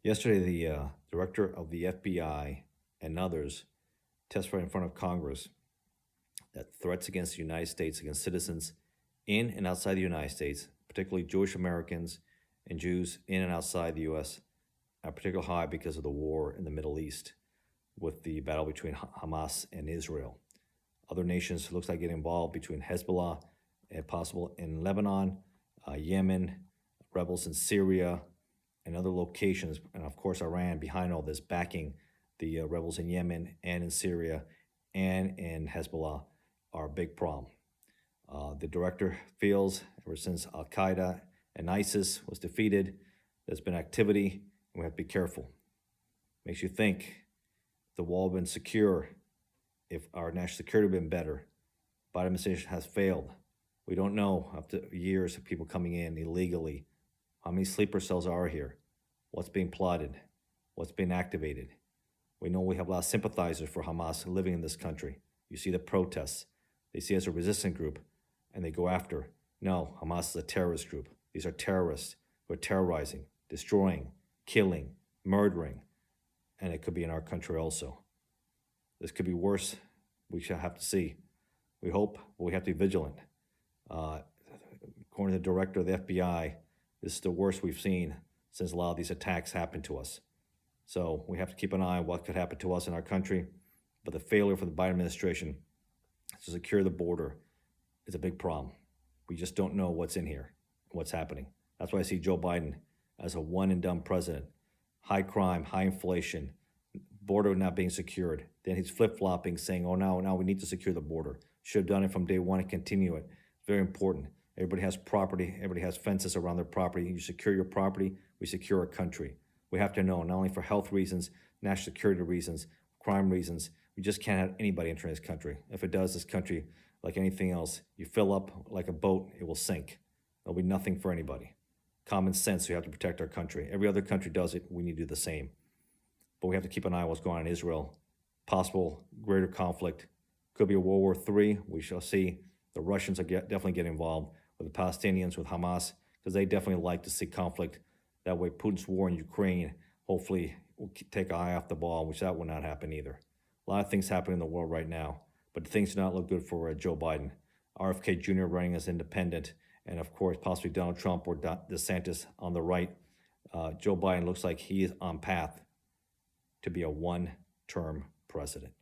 Yesterday, the director of the FBI and others testified in front of Congress that threats against the United States, against citizens in and outside the United States, particularly Jewish Americans and Jews in and outside the U.S., are particularly high because of the war in the Middle East with the battle between Hamas and Israel. Other nations looks like getting involved between Hezbollah and possible in Lebanon, Yemen, rebels in Syria, and other locations, and of course Iran behind all this, backing the rebels in Yemen and in Syria and in Hezbollah are a big problem. The director feels ever since Al Qaeda and ISIS was defeated, there's been activity, and we have to be careful. Makes you think if the wall had been secure, if our national security had been better. Biden administration has failed. We don't know after years of people coming in illegally how many sleeper cells are here, what's being plotted, what's being activated. We know we have a lot of sympathizers for Hamas living in this country. You see the protests. They see it as a resistant group, and they go after. No, Hamas is a terrorist group. These are terrorists who are terrorizing, destroying, killing, murdering, and it could be in our country also. This could be worse. We shall have to see. We hope, but we have to be vigilant. According to the director of the FBI, this is the worst we've seen since a lot of these attacks happened to us. So we have to keep an eye on what could happen to us in our country. But the failure for the Biden administration to secure the border is a big problem. We just don't know what's in here, what's happening. That's why I see Joe Biden as a one and done president. High crime, high inflation, border not being secured. Then he's flip-flopping, saying, oh, now we need to secure the border. Should have done it from day one and continue it. Very important. Everybody has property. Everybody has fences around their property. You secure your property, we secure our country. We have to know, not only for health reasons, national security reasons, crime reasons, we just can't have anybody entering this country. If it does, this country, like anything else, you fill up like a boat, it will sink. There'll be nothing for anybody. Common sense, we have to protect our country. Every other country does it, we need to do the same. But we have to keep an eye on what's going on in Israel. Possible greater conflict. Could be a World War III. We shall see. The Russians are definitely getting involved with the Palestinians, with Hamas, because they definitely like to see conflict. That way Putin's war in Ukraine hopefully will take an eye off the ball, which that will not happen either. A lot of things happening in the world right now, but things do not look good for Joe Biden. RFK Jr. running as independent, and of course possibly Donald Trump or DeSantis on the right. Joe Biden looks like he is on path to be a one-term president.